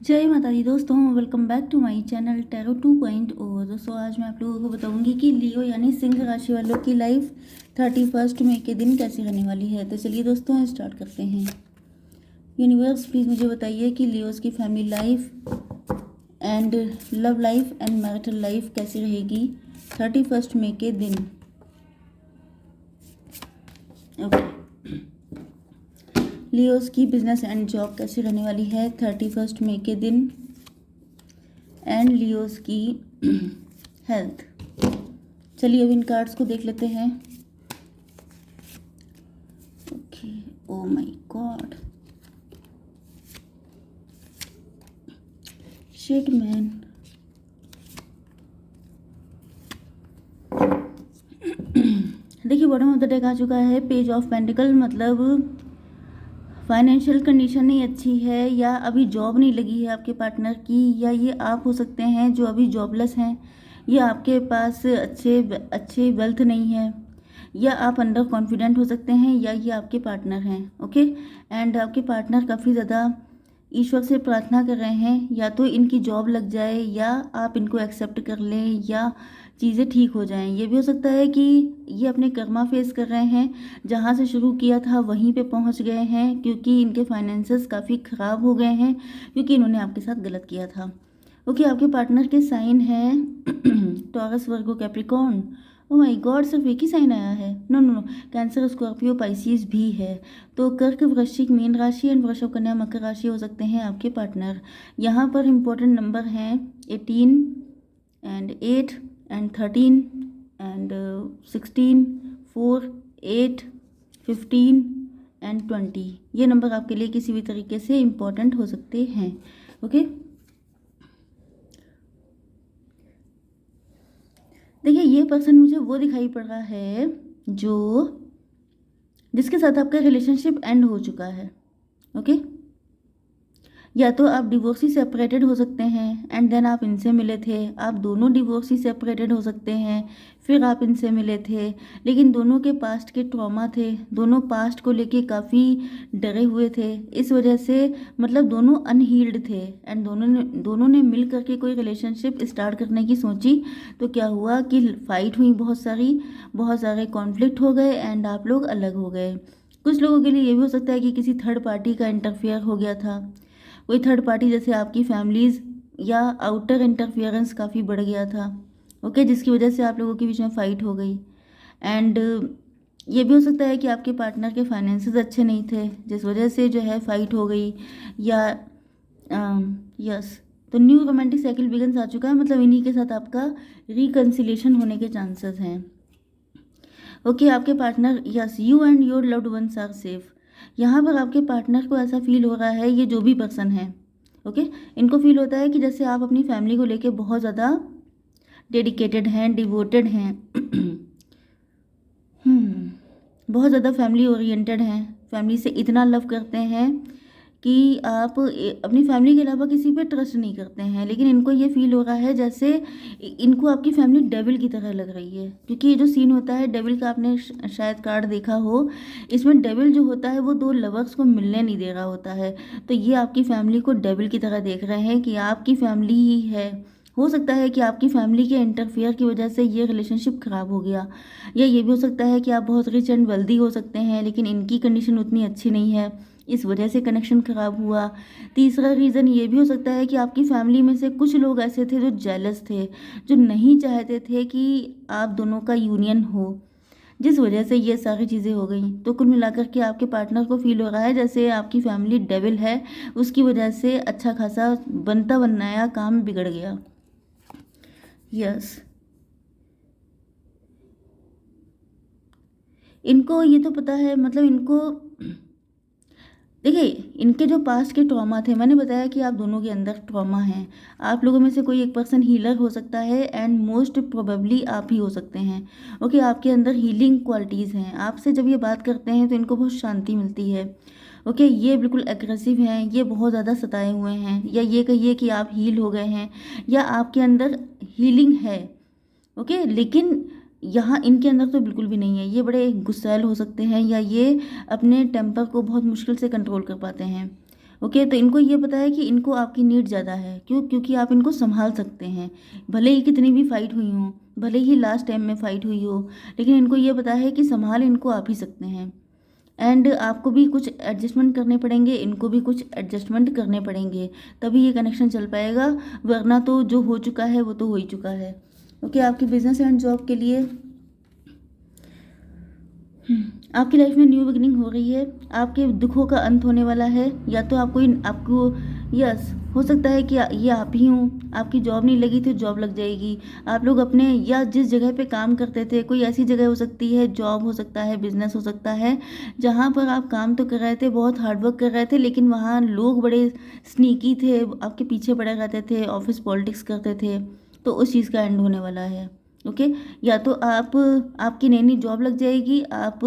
जय माता दी दोस्तों, welcome back to my channel tarot 2.0। दोस्तों आज मैं आप लोगों को बताऊंगी कि लियो यानी सिंह राशि वालों की लाइफ 31 मई के दिन कैसी रहने वाली है। तो चलिए दोस्तों स्टार्ट करते हैं। यूनिवर्स प्लीज़ मुझे बताइए कि लियोस की family life and love life and marital life कैसी रहेगी 31 मई के दिन। ओके, लियोस की बिजनेस एंड जॉब कैसी रहने वाली है 31 मई के दिन एंड लियोस की हेल्थ। चलिए अब इन कार्ड्स को देख लेते हैं। Okay, O my God, shit man. देखिए बॉटम ऑफ द डेक आ चुका है पेज ऑफ पेंटिकल, मतलब फाइनेंशियल कंडीशन नहीं अच्छी है या अभी जॉब नहीं लगी है आपके पार्टनर की, या ये आप हो सकते हैं जो अभी जॉबलेस हैं, या आपके पास अच्छे वेल्थ नहीं है, या आप अंडर कॉन्फिडेंट हो सकते हैं, या ये आपके पार्टनर हैं। ओके, एंड आपके पार्टनर काफ़ी ज़्यादा ईश्वर से प्रार्थना कर रहे हैं या तो इनकी जॉब लग जाए या आप इनको एक्सेप्ट कर लें या चीज़ें ठीक हो जाएं। ये भी हो सकता है कि ये अपने कर्मा फेस कर रहे हैं, जहाँ से शुरू किया था वहीं पे पहुँच गए हैं, क्योंकि इनके फाइनेंसेस काफ़ी ख़राब हो गए हैं क्योंकि इन्होंने आपके साथ गलत किया था। ओके, आपके पार्टनर के साइन है Taurus, Virgo, Capricorn. Oh my God, सिर्फ एक ही साइन आया है? No no no, Cancer, Scorpio, Pisces भी है। तो कर्क, वृश्चिक, मीन राशि एंड वृषभ, कन्या, मकर राशि हो सकते हैं आपके पार्टनर। यहाँ पर इम्पोर्टेंट नंबर हैं 18 एंड 8 एंड 13 एंड 16, 4, 8, 15 एंड 20। ये नंबर आपके लिए किसी भी तरीके से इम्पोर्टेंट हो सकते हैं। ओके, देखिए ये पर्सन मुझे वो दिखाई पड़ रहा है जो जिसके साथ आपका रिलेशनशिप एंड हो चुका है। ओके, या तो आप डिवोर्सी सेपरेटेड हो सकते हैं एंड देन आप इनसे मिले थे, आप दोनों डिवोर्सी सेपरेटेड हो सकते हैं, फिर आप इनसे मिले थे, लेकिन दोनों के पास्ट के ट्रॉमा थे, दोनों पास्ट को लेके काफ़ी डरे हुए थे, इस वजह से मतलब दोनों अनहील्ड थे एंड दोनों ने मिल करके कोई रिलेशनशिप स्टार्ट करने की सोची। तो क्या हुआ कि फाइट हुई, बहुत सारे कॉन्फ्लिक्ट हो गए एंड आप लोग अलग हो गए। कुछ लोगों के लिए ये भी हो सकता है कि किसी थर्ड पार्टी का इंटरफेयर हो गया था, कोई थर्ड पार्टी जैसे आपकी फैमिलीज़ या आउटर इंटरफियरेंस काफ़ी बढ़ गया था। ओके, जिसकी वजह से आप लोगों के बीच में फ़ाइट हो गई। एंड ये भी हो सकता है कि आपके पार्टनर के फाइनेंसेस अच्छे नहीं थे, जिस वजह से जो है फ़ाइट हो गई। या यस, तो न्यू रोमांटिक साइकिल बिगन्स आ चुका है, मतलब इन्हीं के साथ आपका रिकन्सिलेशन होने के चांसेस हैं। ओके, आपके partner, yes, you and your loved ones are safe. यहाँ पर आपके पार्टनर को ऐसा फील हो रहा है, ये जो भी पर्सन है, ओके, इनको फील होता है कि जैसे आप अपनी फैमिली को लेके बहुत ज़्यादा डेडिकेटेड हैं, डिवोटेड हैं। बहुत ज़्यादा फैमिली ओरिएंटेड हैं, फैमिली से इतना लव करते हैं कि आप अपनी फैमिली के अलावा किसी पे ट्रस्ट नहीं करते हैं। लेकिन इनको ये फील हो रहा है जैसे इनको आपकी फैमिली डेविल की तरह लग रही है, क्योंकि ये जो सीन होता है डेविल का, आपने शायद कार्ड देखा हो, इसमें डेविल जो होता है वो दो लवर्स को मिलने नहीं दे रहा होता है। तो ये आपकी फैमिली को डेविल की तरह देख रहे हैं कि आपकी फैमिली ही है। हो सकता है कि आपकी फैमिली के इंटरफेयर की वजह से ये रिलेशनशिप ख़राब हो गया, या ये भी हो सकता है कि आप बहुत रिच एंड वेल्दी हो सकते हैं लेकिन इनकी कंडीशन उतनी अच्छी नहीं है, इस वजह से कनेक्शन ख़राब हुआ। तीसरा रीज़न ये भी हो सकता है कि आपकी फैमिली में से कुछ लोग ऐसे थे जो जेलस थे, जो नहीं चाहते थे कि आप दोनों का यूनियन हो, जिस वजह से ये सारी चीज़ें हो गई। तो कुल मिलाकर के आपके पार्टनर को फील हो रहा है जैसे आपकी फैमिली डेविल है, उसकी वजह से अच्छा खासा बनता बनाया काम बिगड़ गया। यस, इनको ये तो पता है, मतलब इनको देखिए इनके जो पास्ट के ट्रॉमा थे, मैंने बताया कि आप दोनों के अंदर ट्रॉमा है। आप लोगों में से कोई एक पर्सन हीलर हो सकता है एंड मोस्ट प्रोबेबली आप ही हो सकते हैं। ओके, आपके अंदर हीलिंग क्वालिटीज़ हैं, आपसे जब ये बात करते हैं तो इनको बहुत शांति मिलती है। ओके, ये बिल्कुल एग्रेसिव हैं, ये बहुत ज़्यादा सताए हुए हैं, या ये कहिए कि आप हील हो गए हैं या आपके अंदर हीलिंग है। ओके, लेकिन यहाँ इनके अंदर तो बिल्कुल भी नहीं है, ये बड़े गुस्सैल हो सकते हैं या ये अपने टेम्पर को बहुत मुश्किल से कंट्रोल कर पाते हैं। ओके, तो इनको ये पता है कि इनको आपकी नीड ज़्यादा है, क्यों? क्योंकि आप इनको संभाल सकते हैं, भले ही कितनी भी फाइट हुई हो, भले ही लास्ट टाइम में फाइट हुई हो, लेकिन इनको ये पता है कि संभाल इनको आप ही सकते हैं। एंड आपको भी कुछ एडजस्टमेंट करने पड़ेंगे, इनको भी कुछ एडजस्टमेंट करने पड़ेंगे, तभी ये कनेक्शन चल पाएगा, वरना तो जो हो चुका है वो तो हो ही चुका है। ओके, आपकी बिजनेस एंड जॉब के लिए आपकी लाइफ में न्यू बिगिनिंग हो रही है, आपके दुखों का अंत होने वाला है, या तो आपको यस हो सकता है कि ये आप ही हूँ, आपकी जॉब नहीं लगी तो जॉब लग जाएगी, आप लोग अपने या जिस जगह पे काम करते थे, कोई ऐसी जगह हो सकती है, जॉब हो सकता है, बिजनेस हो सकता है, जहाँ पर आप काम तो कर रहे थे, बहुत हार्डवर्क कर रहे थे, लेकिन वहाँ लोग बड़े स्नीकी थे, आपके पीछे पड़े रहते थे, ऑफिस पॉलिटिक्स करते थे, तो उस चीज़ का एंड होने वाला है। ओके, या तो आपकी नई नई जॉब लग जाएगी, आप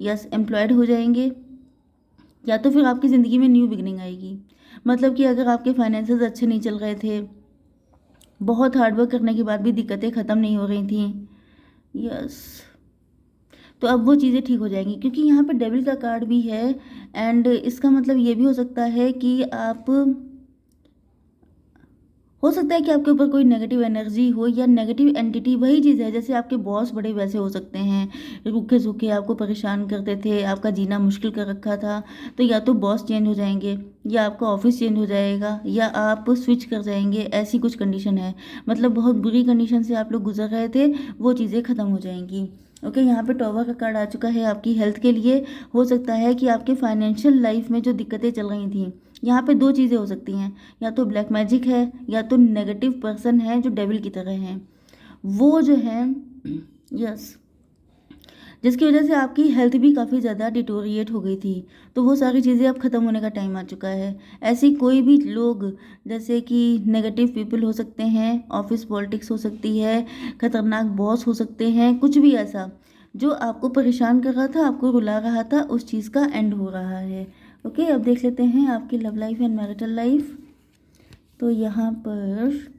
यस एम्प्लॉयड हो जाएंगे, या तो फिर आपकी ज़िंदगी में न्यू बिगनिंग आएगी। मतलब कि अगर आपके फाइनेंसेस अच्छे नहीं चल रहे थे, बहुत हार्डवर्क करने के बाद भी दिक्कतें ख़त्म नहीं हो रही थी, यस, तो अब वो चीज़ें ठीक हो जाएंगी, क्योंकि यहाँ पे डेविल का कार्ड भी है। एंड इसका मतलब ये भी हो सकता है कि हो सकता है कि आपके ऊपर कोई नेगेटिव एनर्जी हो या नेगेटिव एंटिटी, वही चीज़ है जैसे आपके बॉस बड़े वैसे हो सकते हैं, रूखे सूखे आपको परेशान करते थे, आपका जीना मुश्किल कर रखा था, तो या तो बॉस चेंज हो जाएंगे, या आपका ऑफिस चेंज हो जाएगा, या आप स्विच कर जाएंगे, ऐसी कुछ कंडीशन है। मतलब बहुत बुरी कंडीशन से आप लोग गुजर रहे थे, वो चीज़ें ख़त्म हो जाएंगी। ओके, यहाँ पे टॉवर का कार्ड आ चुका है आपकी हेल्थ के लिए। हो सकता है कि आपके फाइनेंशियल लाइफ में जो दिक्कतें चल रही थी, यहाँ पे दो चीज़ें हो सकती हैं, या तो ब्लैक मैजिक है, या तो नेगेटिव पर्सन है जो डेविल की तरह हैं, वो जो है यस, जिसकी वजह से आपकी हेल्थ भी काफ़ी ज़्यादा डिटोरिएट हो गई थी, तो वो सारी चीज़ें अब ख़त्म होने का टाइम आ चुका है। ऐसी कोई भी लोग, जैसे कि नेगेटिव पीपल हो सकते हैं, ऑफिस पॉलिटिक्स हो सकती है, खतरनाक बॉस हो सकते हैं, कुछ भी ऐसा जो आपको परेशान कर रहा था, आपको रुला रहा था, उस चीज़ का एंड हो रहा है। ओके, अब देख लेते हैं आपकी love life and marital life. तो यहाँ पर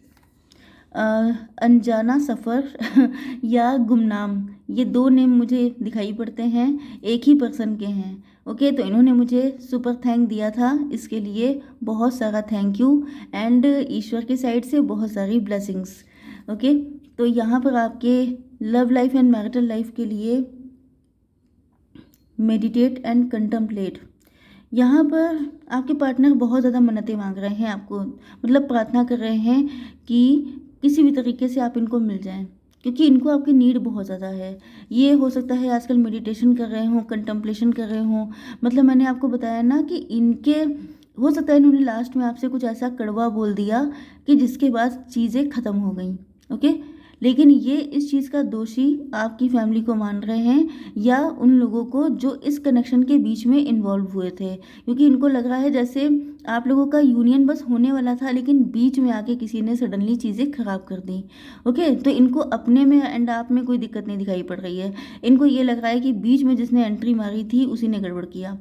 अनजाना सफ़र या गुमनाम, ये दो नेम मुझे दिखाई पड़ते हैं, एक ही पर्सन के हैं। ओके, तो इन्होंने मुझे सुपर थैंक दिया था, इसके लिए बहुत सारा थैंक यू, एंड ईश्वर की साइड से बहुत सारी ब्लेसिंग्स। ओके, तो यहाँ पर आपके love life and marital life के लिए मेडिटेट एंड कंटम्पलेट। यहाँ पर आपके पार्टनर बहुत ज़्यादा मन्नतें मांग रहे हैं आपको, मतलब प्रार्थना कर रहे हैं कि किसी भी तरीके से आप इनको मिल जाएं, क्योंकि इनको आपकी नीड बहुत ज़्यादा है। ये हो सकता है आजकल मेडिटेशन कर रहे हों, कंटम्पलेशन कर रहे हों, मतलब मैंने आपको बताया ना कि इनके हो सकता है इन्होंने लास्ट में आपसे कुछ ऐसा कड़वा बोल दिया कि जिसके बाद चीज़ें ख़त्म हो गई। ओके, लेकिन ये इस चीज़ का दोषी आपकी फैमिली को मान रहे हैं, या उन लोगों को जो इस कनेक्शन के बीच में इन्वॉल्व हुए थे, क्योंकि इनको लग रहा है जैसे आप लोगों का यूनियन बस होने वाला था, लेकिन बीच में आके किसी ने सडनली चीज़ें खराब कर दी। ओके, तो इनको अपने में एंड आप में कोई दिक्कत नहीं दिखाई पड़ रही है, इनको ये लग रहा है कि बीच में जिसने एंट्री मारी थी उसी ने गड़बड़ किया।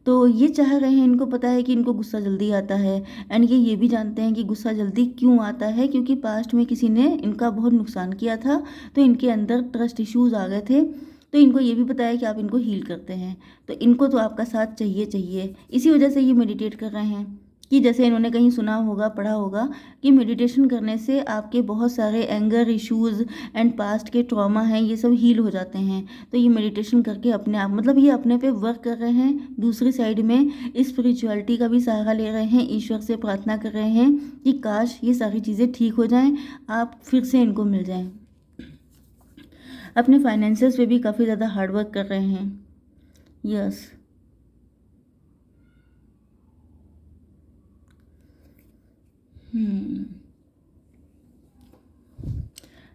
तो ये चाह रहे हैं, इनको पता है कि इनको गुस्सा जल्दी आता है, एंड ये भी जानते हैं कि गुस्सा जल्दी क्यों आता है, क्योंकि पास्ट में किसी ने इनका बहुत नुकसान किया था, तो इनके अंदर ट्रस्ट इश्यूज आ गए थे, तो इनको ये भी पता है कि आप इनको हील करते हैं, तो इनको तो आपका साथ चाहिए चाहिए। इसी वजह से ये मेडिटेट कर रहे हैं, कि जैसे इन्होंने कहीं सुना होगा, पढ़ा होगा कि मेडिटेशन करने से आपके बहुत सारे एंगर इश्यूज़ एंड पास्ट के ट्रॉमा हैं, ये सब हील हो जाते हैं। तो ये मेडिटेशन करके अपने आप, मतलब ये अपने पे वर्क कर रहे हैं, दूसरी साइड में स्पिरिचुअलिटी का भी सहारा ले रहे हैं, ईश्वर से प्रार्थना कर रहे हैं कि काश ये सारी चीज़ें ठीक हो जाएं, आप फिर से इनको मिल जाएं। अपने फाइनेंसेस पे भी काफ़ी ज़्यादा हार्डवर्क कर रहे हैं, yes.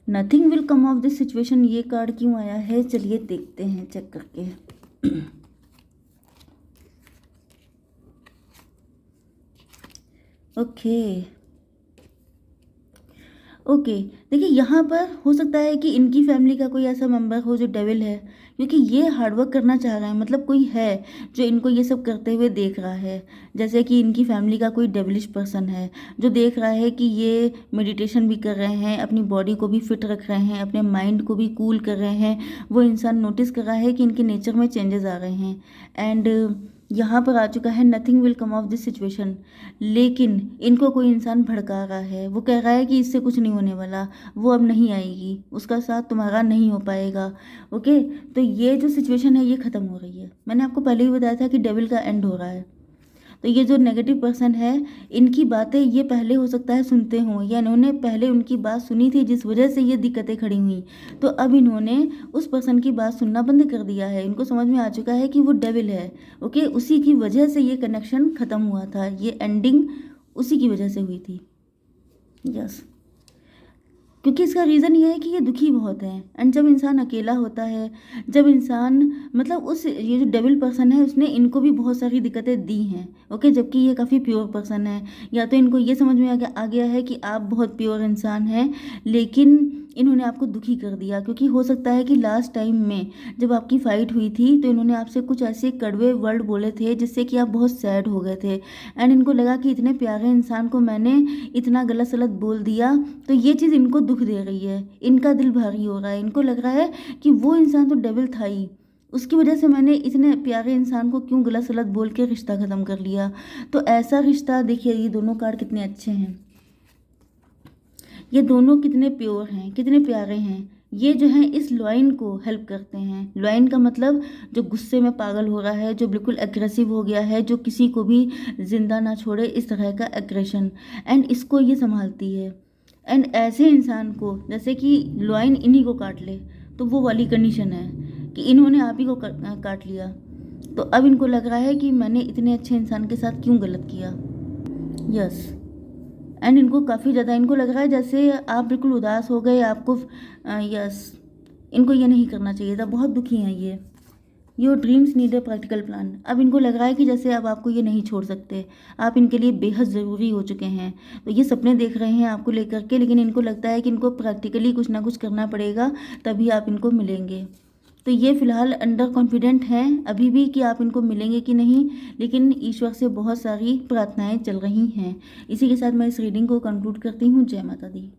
Nothing will come of this situation, ये कार्ड क्यों आया है, चलिए देखते हैं चेक करके। ओके ओके, देखिए यहाँ पर हो सकता है कि इनकी फैमिली का कोई ऐसा मेंबर हो जो डेविल है, क्योंकि ये हार्डवर्क करना चाह रहे हैं, मतलब कोई है जो इनको ये सब करते हुए देख रहा है, जैसे कि इनकी फैमिली का कोई डेविलिश पर्सन है जो देख रहा है कि ये मेडिटेशन भी कर रहे हैं, अपनी बॉडी को भी फिट रख रहे हैं, अपने माइंड को भी कूल कर रहे हैं। वो इंसान नोटिस कर रहा है कि इनके नेचर में चेंजेस आ रहे हैं, एंड यहाँ पर आ चुका है nothing will come of this situation. लेकिन इनको कोई इंसान भड़का रहा है, वो कह रहा है कि इससे कुछ नहीं होने वाला, वो अब नहीं आएगी, उसका साथ तुम्हारा नहीं हो पाएगा। ओके, तो ये जो सिचुएशन है ये ख़त्म हो रही है। मैंने आपको पहले ही बताया था कि डेविल का एंड हो रहा है। तो ये जो नेगेटिव पर्सन है, इनकी बातें ये पहले हो सकता है सुनते हों, या इन्होंने पहले उनकी बात सुनी थी जिस वजह से ये दिक्कतें खड़ी हुई, तो अब इन्होंने उस पर्सन की बात सुनना बंद कर दिया है। इनको समझ में आ चुका है कि वो डेविल है। ओके, उसी की वजह से ये कनेक्शन ख़त्म हुआ था, ये एंडिंग उसी की वजह से हुई थी। यस, क्योंकि इसका रीज़न ये है कि ये दुखी बहुत हैं। एंड जब इंसान अकेला होता है, जब इंसान मतलब उस ये जो डेविल पर्सन है उसने इनको भी बहुत सारी दिक्कतें दी हैं। ओके, जबकि ये काफ़ी प्योर पर्सन है, या तो इनको ये समझ में आ गया है कि आप बहुत प्योर इंसान हैं, लेकिन इन्होंने आपको दुखी कर दिया। क्योंकि हो सकता है कि लास्ट टाइम में जब आपकी फ़ाइट हुई थी तो इन्होंने आपसे कुछ ऐसे कड़वे वर्ड बोले थे जिससे कि आप बहुत सैड हो गए थे। एंड इनको लगा कि इतने प्यारे इंसान को मैंने इतना गलत सलत बोल दिया, तो ये चीज़ इनको दुख दे रही है, इनका दिल भारी हो रहा है। इनको लग रहा है कि वो इंसान तो डेविल था ही, उसकी वजह से मैंने इतने प्यारे इंसान को क्यों गलत सलत बोल के रिश्ता ख़त्म कर लिया। तो ऐसा रिश्ता, देखिए ये दोनों कार्ड कितने अच्छे हैं, ये दोनों कितने प्योर हैं, कितने प्यारे हैं। ये जो हैं इस लॉइन को हेल्प करते हैं। लॉइन का मतलब जो गुस्से में पागल हो रहा है, जो बिल्कुल एग्रेसिव हो गया है, जो किसी को भी जिंदा ना छोड़े, इस तरह का एग्रेशन, एंड इसको ये संभालती है। एंड ऐसे इंसान को जैसे कि लॉइन इन्हीं को काट ले, तो वो वाली कंडीशन है कि इन्होंने आप ही को काट लिया, तो अब इनको लग रहा है कि मैंने इतने अच्छे इंसान के साथ क्यों गलत किया। यस, एंड इनको काफ़ी ज़्यादा इनको लग रहा है जैसे आप बिल्कुल उदास हो गए, आपको यस, इनको ये नहीं करना चाहिए था, बहुत दुखी हैं ये। Your dreams need a practical plan. अब इनको लग रहा है कि जैसे अब आपको ये नहीं छोड़ सकते, आप इनके लिए बेहद ज़रूरी हो चुके हैं। तो ये सपने देख रहे हैं आपको लेकर के, लेकिन इनको लगता है कि इनको प्रैक्टिकली कुछ ना कुछ करना पड़ेगा, तभी आप इनको मिलेंगे। तो ये फ़िलहाल अंडर कॉन्फिडेंट हैं अभी भी कि आप इनको मिलेंगे कि नहीं, लेकिन ईश्वर से बहुत सारी प्रार्थनाएं चल रही हैं। इसी के साथ मैं इस रीडिंग को कंक्लूड करती हूँ। जय माता दी।